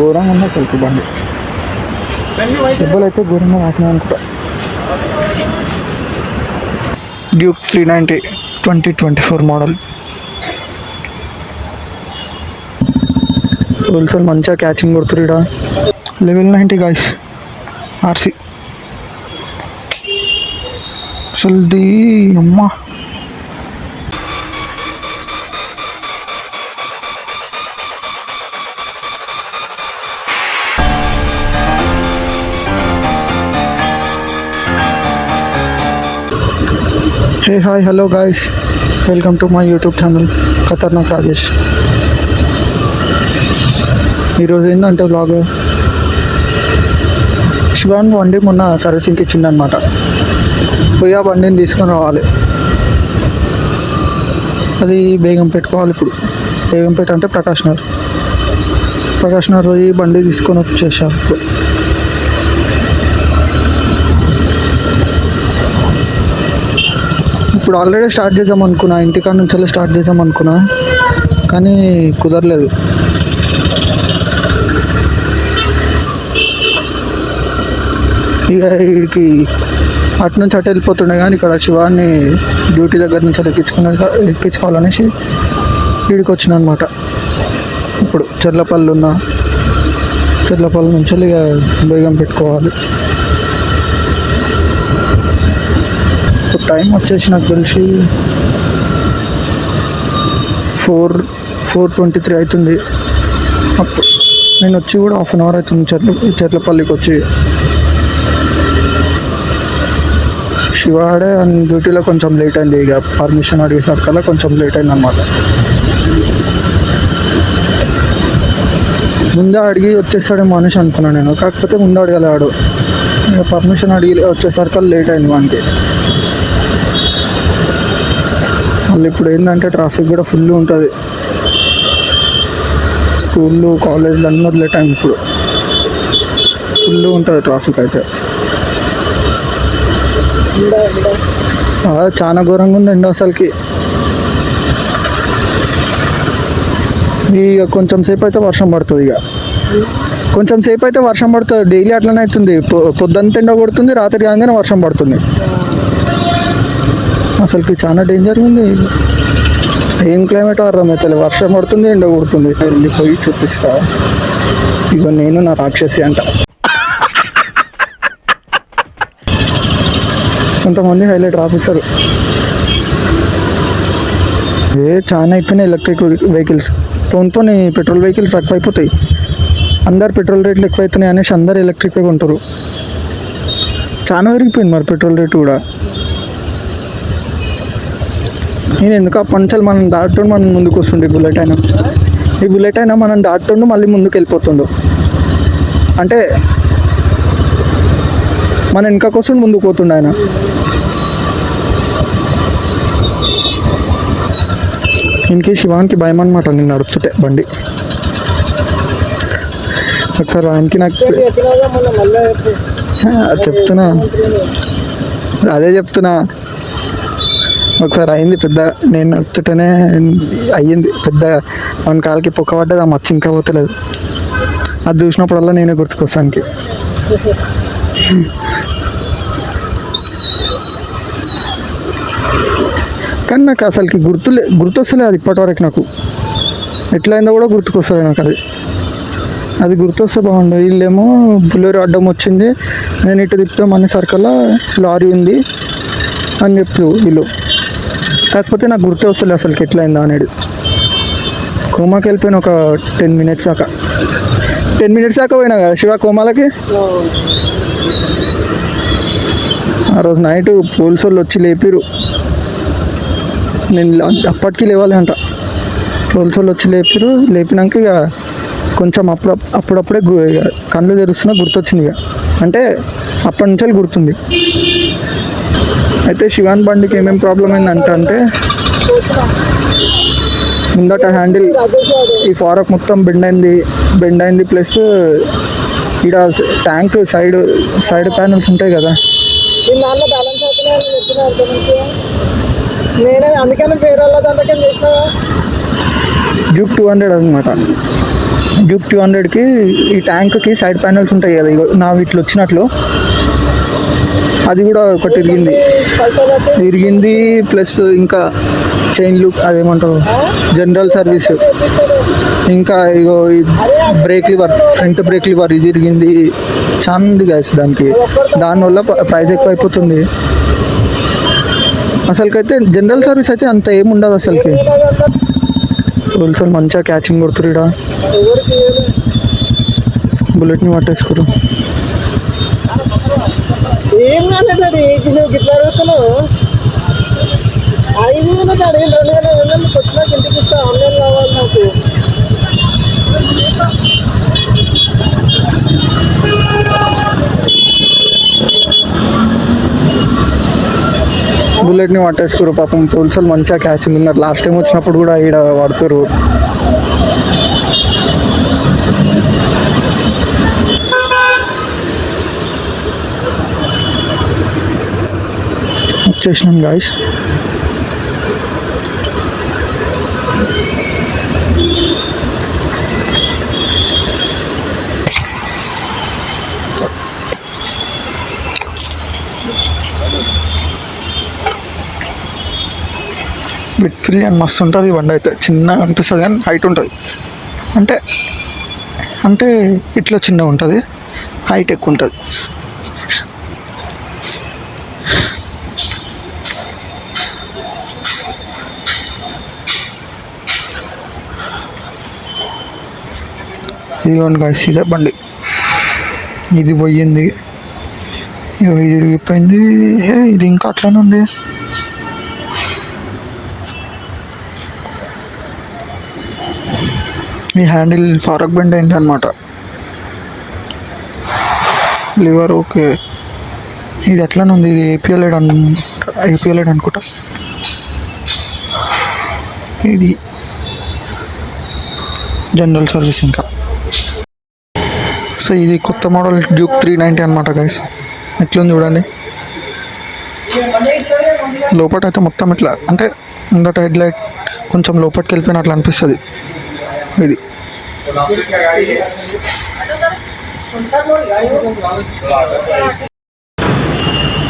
ఘోరంగా ఉంది అసలు బండి. దెబ్బలు అయితే ఘోరంగా తాకినాయి అనుకుంటా. Duke 390 2024 model. హోల్సేల్ మంచిగా క్యాచింగ్ కొడుతురు. Level 90 guys RC. అసలుది అమ్మా hey hi hello guys, welcome to my YouTube channel Khatarnak Rajesh. ఈరోజు ఏంటంటే వ్లాగ్, శివాన్ బండి మొన్న సర్వీసింగ్కి ఇచ్చిండనమాట. పోయి ఆ బండిని తీసుకొని రావాలి. అది బేగం పెట్టుకోవాలి. ఇప్పుడు బేగంపేట అంటే ప్రకాష్ నగర్ పోయి బండి తీసుకొని వచ్చేసారు. ఇప్పుడు ఆల్రెడీ స్టార్ట్ చేద్దాం అనుకున్నా, ఇంటికాడ నుంచి స్టార్ట్ చేద్దాం అనుకున్నా, కానీ కుదరలేదు. ఇక వీడికి అటు నుంచి అటు వెళ్ళిపోతుండే, కానీ ఇక్కడ శివాన్ని డ్యూటీ దగ్గర నుంచి ఎక్కించుకోవాలనేసి వీడికి వచ్చిన అనమాట. ఇప్పుడు చెర్లపల్లి నుంచి ఇక బేగం పెట్టుకోవాలి. ఇప్పుడు టైం వచ్చేసి నాకు తెలిసి 4:23 అవుతుంది. అప్పుడు నేను వచ్చి కూడా 1/2 అవర్ అవుతుంది చెర్లపల్లికి వచ్చి. శివాడే డ్యూటీలో కొంచెం లేట్ అయింది. ఇక పర్మిషన్ అడిగేసరికల్లా కొంచెం లేట్ అయింది అనమాట. ముందే అడిగి వచ్చేస్తాడేమో అనేసి అనుకున్నాను నేను, కాకపోతే ముందే అడగలేడు. ఇక పర్మిషన్ అడిగి వచ్చేసరికల్లా లేట్ అయింది మనకి. మళ్ళీ ఇప్పుడు ఏంటంటే ట్రాఫిక్ కూడా ఫుల్ ఉంటుంది. స్కూళ్ళు కాలేజీలు అన్నీ వదిలే టైం ఇప్పుడు ఫుల్ ఉంటుంది ట్రాఫిక్ అయితే. చాలా ఘోరంగా ఉంది ఎండ అసలుకి. ఇక కొంచెం సేపు అయితే వర్షం పడుతుంది. డైలీ అట్లనే అవుతుంది. పొద్దుంత ఎండ కొడుతుంది, రాత్రి కాగానే వర్షం పడుతుంది. అసలుకి చాలా డేంజర్ ఉంది. ఏం క్లైమేట్ అర్థమవుతుంది. వర్షం పడుతుంది, ఎండ కొడుతుంది. వెళ్ళిపోయి చూపిస్తా. ఇక నేను నా రాక్షసి అంట. కొంతమంది హైలైట్ రాపిస్తారు. చాలా అయిపోయినాయి ఎలక్ట్రిక్ వెహికల్స్. పోనీ పెట్రోల్ వెహికల్స్ తక్కువ అయిపోతాయి. అందరు పెట్రోల్ రేట్లు ఎక్కువ అవుతున్నాయి అనేసి అందరు ఎలక్ట్రిక్ కొంటారు. చాలా పెరిగిపోయింది మరి పెట్రోల్ రేటు కూడా. నేను ఎందుకు ఆ పంచాలు మనం దాటుతుండు, మనం ముందుకు వస్తుండే. ఈ బుల్లెట్ అయినా మనం దాటుతుండు, మళ్ళీ ముందుకు వెళ్ళిపోతుండు. అంటే మన వెనకకు వస్తుండు, ముందుకు పోతుండే ఆయన. ఇంకే శివానికి భయం అనమాట నేను నడుపుతుంటే బండి. ఒకసారి ఆయనకి నాకు చెప్తున్నా ఒకసారి అయింది పెద్ద. నేను నడుపుతుంటేనే అయ్యింది పెద్ద. మన కాలికి పొక్క పడ్డది, ఆ మచ్చ ఇంకా పోతలేదు. అది చూసినప్పుడల్లా నేనే గుర్తుకొస్తానికి. కానీ నాకు అసలుకి గుర్తొస్తలేదు అది ఇప్పటివరకు. నాకు ఎట్లయిందో కూడా గుర్తుకొస్తలేదు నాకు. అది గుర్తొస్తే బాగుండు. వీళ్ళేమో బుల్లెరో అడ్డం వచ్చింది, నేను ఇటు తిప్పుతామనే సరికల్లా లారీ ఉంది అని చెప్పు వీళ్ళు. కాకపోతే నాకు గుర్తే వస్తలేదు అసలుకి ఎట్లయిందా అనేది. కోమాకి వెళ్ళిపోయిన ఒక 10 minutes దాకా. 10 minutes దాకా పోయినా కదా శివ కోమాలకి. ఆ రోజు నైట్ పోలీసు వాళ్ళు వచ్చి లేపిరు. నేను అప్పటికి లేవాలి అంట. పోలీసు వాళ్ళు వచ్చి లేపినాక ఇక కొంచెం అప్పుడప్పుడే కళ్ళు తెరుస్తున్నా గుర్తొచ్చింది. ఇక అంటే అప్పటి నుంచి గుర్తుంది. అయితే శివాన్ బండికి ఏమేమి ప్రాబ్లం అయిందంటే ముందట హ్యాండిల్ ఈ ఫారక్ మొత్తం బెండ్ అయింది. ప్లస్ ఇక్కడ ట్యాంక్ సైడ్ ప్యానల్స్ ఉంటాయి కదా, డ్యూక్ 200 అనమాట. డ్యూక్ 200కి ఈ ట్యాంక్కి సైడ్ ప్యానల్స్ ఉంటాయి కదా, ఇగో నా వీటిలో వచ్చినట్లు అది కూడా ఒకటి ఇరిగింది. ప్లస్ ఇంకా చైన్లు అదేమంటారు జనరల్ సర్వీస్, ఇంకా ఇగో ఈ break liver, front brake liver ఇది ఇరిగింది. చాలా ఉంది గైస్ దానికి. దానివల్ల ప్రైస్ ఎక్కువ అయిపోతుంది. అసలుకైతే జనరల్ సర్వీస్ అయితే అంత ఏముండదు అసలుకి. పోలీసులు మంచిగా క్యాచింగ్ కొడుతురు. ఇక్కడ బుల్లెట్ని పట్టేసుకురు. ఏం కాలేదు గిట్లా అడుగుతున్నావు. 5,000 కాదు 2,000 వచ్చినాక ఇంటికి ఇస్తా. ఆన్లైన్ కావాలి నాకు. బుల్లెట్ని పట్టేసుకురు. పాపం పోలీసులు మంచిగా క్యాచింగ్ ఉన్నారు. లాస్ట్ టైం వచ్చినప్పుడు కూడా ఇక్కడ పడుతురు. వచ్చేసినాం గాయస్. బిట్ పిల్లియన్ మస్తు ఉంటుంది ఈ బండి అయితే. చిన్నగా అనిపిస్తుంది కానీ హైట్ ఉంటుంది. అంటే అంటే ఇట్లా చిన్నగా ఉంటుంది, హైట్ ఎక్కువ ఉంటుంది. ఇదిగోండి గాయస్, ఇదే బండి. ఇది పోయింది, ఇది విరిగిపోయింది. ఇది ఇంకా అట్లానే ఉంది. ఈ హ్యాండిల్ ఫారక్ బెండ్ అయింది అనమాట. Liver okay. ఇది ఎట్లానే ఉంది. ఇది ఏపీఎల్ఐడ్ అనుకుంటా. ఇది జనరల్ సర్వీస్. ఇంకా సో ఇది కొత్త మోడల్ డ్యూక్ 390 అనమాట గైస్. ఎట్లుంది చూడండి. లోపల అయితే మొత్తం ఇట్లా అంటే ముందట హెడ్ లైట్ కొంచెం లోపలికి వెళ్ళిపోయినట్లు అనిపిస్తుంది. ఇది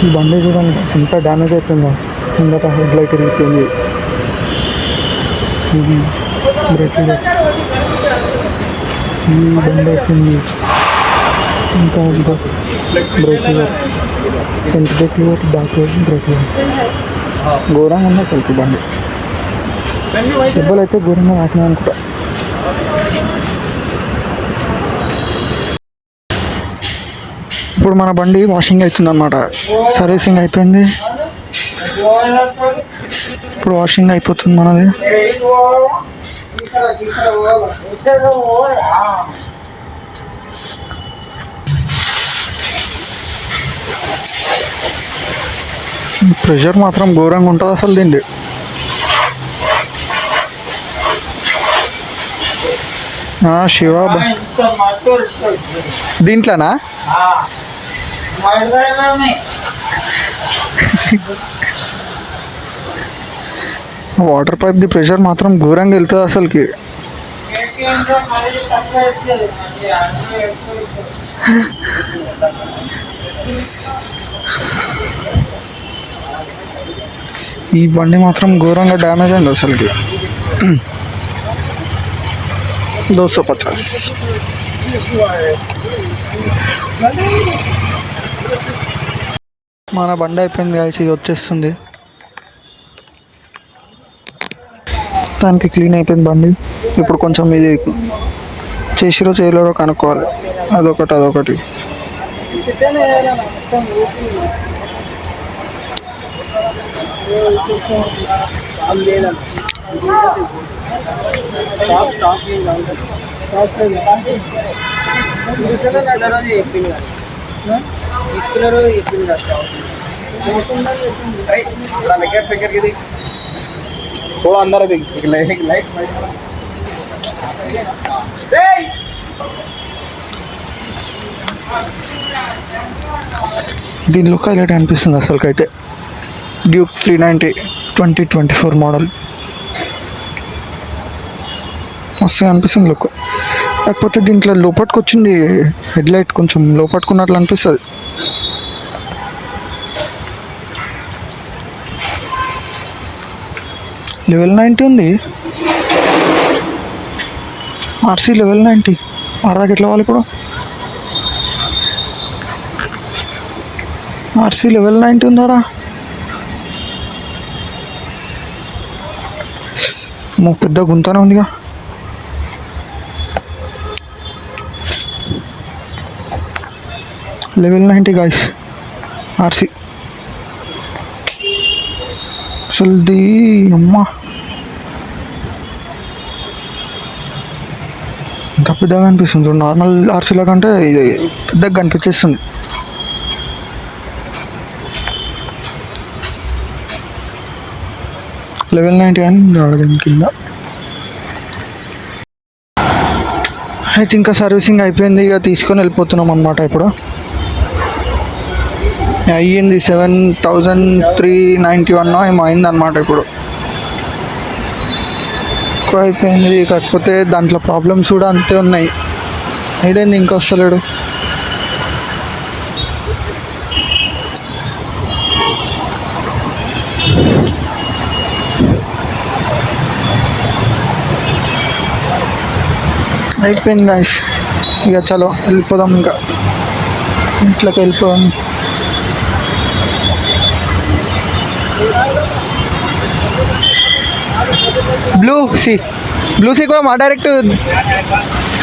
ఈ బండి చూడండి ఎంత డ్యామేజ్ అయిపోయిందో. ముందట హెడ్ లైట్ వెళ్ళిపోయింది. బ్రేక్ ఈ బండి అయిపోయింది. ఇంకా break liver, front brake liver, back break liver. ఘోరంగా ఉంది అసలు బండి. దెబ్బలు అయితే ఘోరంగా రాకినా అనుకుంటా. ఇప్పుడు మన బండి వాషింగ్ అవుతుంది అన్నమాట. సర్వీసింగ్ అయిపోయింది, ఇప్పుడు వాషింగ్ అయిపోతుంది మనది. ప్రెషర్ మాత్రం ఘోరంగా ఉంటుంది అసలు దీన్ని. శివ దీంట్లోనా వాటర్ పైప్ ది ప్రెషర్ మాత్రం ఘోరంగా వెళ్తుంది అసలుకి. ఈ బండి మాత్రం ఘోరంగా డ్యామేజ్ అయింది అసలుకి. 250. మన బండి అయిపోయింది గాయస్. ఇది వచ్చేస్తుంది, దానికి క్లీన్ అయిపోయింది బండి. ఇప్పుడు కొంచెం ఇది చేసిరో చేయలేరో కనుక్కోవాలి. అదొకటి थोड़ा अंदर है लाइट దీని లుక్ హైలైట్ అనిపిస్తుంది అసలుకైతే. Duke 390 2024 model. మస్తు అనిపిస్తుంది లుక్. కాకపోతే దీంట్లో లోపలికి వచ్చింది హెడ్ లైట్ కొంచెం లోపట్టుకున్నట్లు అనిపిస్తుంది. లెవెల్ 90 ఉంది, ఆర్సీ లెవెల్ 90. ఆడదాకా ఎట్లా వాళ్ళు ఇప్పుడు? RC level 90 ఉందాడా? పెద్ద గుంతనే ఉందిగా. Level 90 guys RC. అసలుది అమ్మా ఇంకా పెద్దగా అనిపిస్తుంది చూడు. నార్మల్ ఆర్సీలో కంటే ఇది పెద్దగా కనిపించేస్తుంది. లెవెల్ 90 అని దీని కింద అయితే ఇంకా సర్వీసింగ్ అయిపోయింది. ఇక తీసుకొని వెళ్ళిపోతున్నాం అన్నమాట. ఇప్పుడు అయ్యింది 7,391 ఏమో అయిందన్నమాట. ఇప్పుడు ఎక్కువ అయిపోయింది. కాకపోతే దాంట్లో ప్రాబ్లమ్స్ కూడా అంతే ఉన్నాయి. ఐడైంది ఇంకా వస్తలేడు. అయిపోయింది గాయస్. ఇక చలో వెళ్ళిపోదాం, ఇంకా ఇంట్లోకి వెళ్ళిపోదాం. బ్లూ సీ కోమా డైరెక్ట్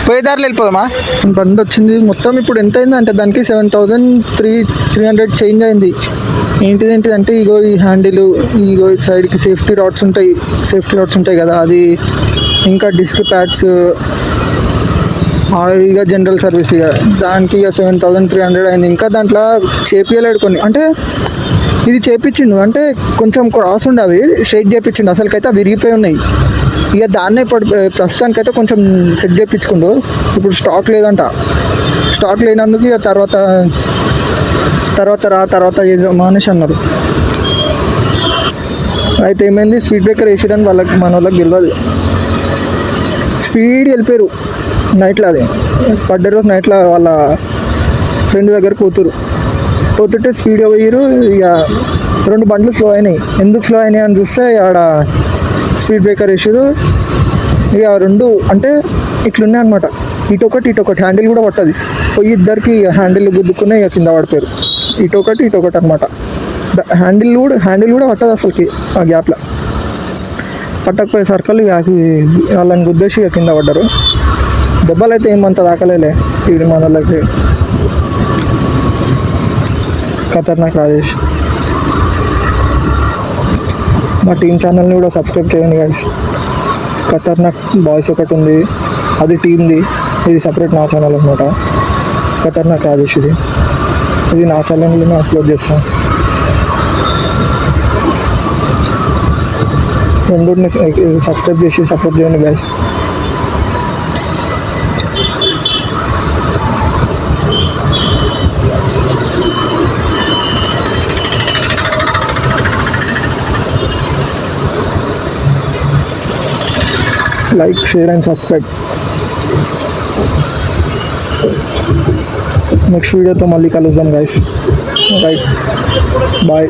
పోయేదారిలో వెళ్ళిపోదామా? బండి వచ్చింది మొత్తం. ఇప్పుడు ఎంత అయింది అంటే దానికి 7,300 చేంజ్ అయింది. ఏంటిది అంటే ఇగో ఈ హ్యాండిల్, ఇగో ఈ సైడ్కి సేఫ్టీ రాడ్స్ ఉంటాయి కదా, అది ఇంకా డిస్క్ ప్యాడ్స్, ఇక జనరల్ సర్వీస్, ఇక దానికి ఇక 7,300 అయింది. ఇంకా దాంట్లో చేపియలేడు కొన్ని, అంటే ఇది చేపించిండు అంటే కొంచెం క్రాస్ ఉండి అవి స్ట్రైట్ చేయించిండు. అసలుకైతే అవి విరిగిపోయి ఉన్నాయి. ఇక దాన్నే ఇప్పుడు ప్రస్తుతానికైతే కొంచెం సెట్ చేయించుకుండు. ఇప్పుడు స్టాక్ లేదంట. స్టాక్ లేనందుకు ఇక తర్వాత చేద్దామా అనేసి అన్నారు. అయితే ఏమైంది, స్పీడ్ బ్రేకర్ వేసేయడానికి మన వాళ్ళకి తెలియదు. స్పీడ్ వెళ్ళిపోయారు నైట్లో. అది పడ్డే రోజు నైట్లో వాళ్ళ ఫ్రెండ్ దగ్గర పోతుంటే స్పీడ్గా పోయారు. ఇక 2 బండ్లు స్లో అయినాయి. ఎందుకు స్లో అయినాయి అని చూస్తే ఆడ స్పీడ్ బ్రేకర్ వేసారు. ఇక 2 అంటే ఇట్లున్నాయి అనమాట, ఇటొకటి హ్యాండిల్ కూడా పట్టదు. పోయి ఇద్దరికి హ్యాండిల్ గుద్దుకునే ఇక కింద పడిపోయారు. ఇటొకటి అనమాట. హ్యాండిల్ కూడా పట్టదు అసలుకి. ఆ గ్యాప్లో పట్టకపోయే సర్కల్ వాళ్ళని గుద్దేసి ఇక కింద పడ్డారు. దెబ్బలు అయితే ఏమంత దాకలేలే. ఇది మన వాళ్ళకి ఖతర్నాక్ రాజేష్. మా టీమ్ ఛానల్ని కూడా సబ్స్క్రైబ్ చేయండి గైస్. ఖతర్నాక్ బాయ్స్ ఒకటి ఉంది, అది టీమ్ది. ఇది సపరేట్ నా ఛానల్ అనమాట. ఖతర్నాక్ రాజేష్ ఇది నా ఛానల్లోనే అప్లోడ్ చేస్తాను. రెండుని సబ్స్క్రైబ్ చేసి సపోర్ట్ చేయండి guys. Like, share and subscribe. Next వీడియోతో మళ్ళీ కలుద్దాం గైస్. Right, bye.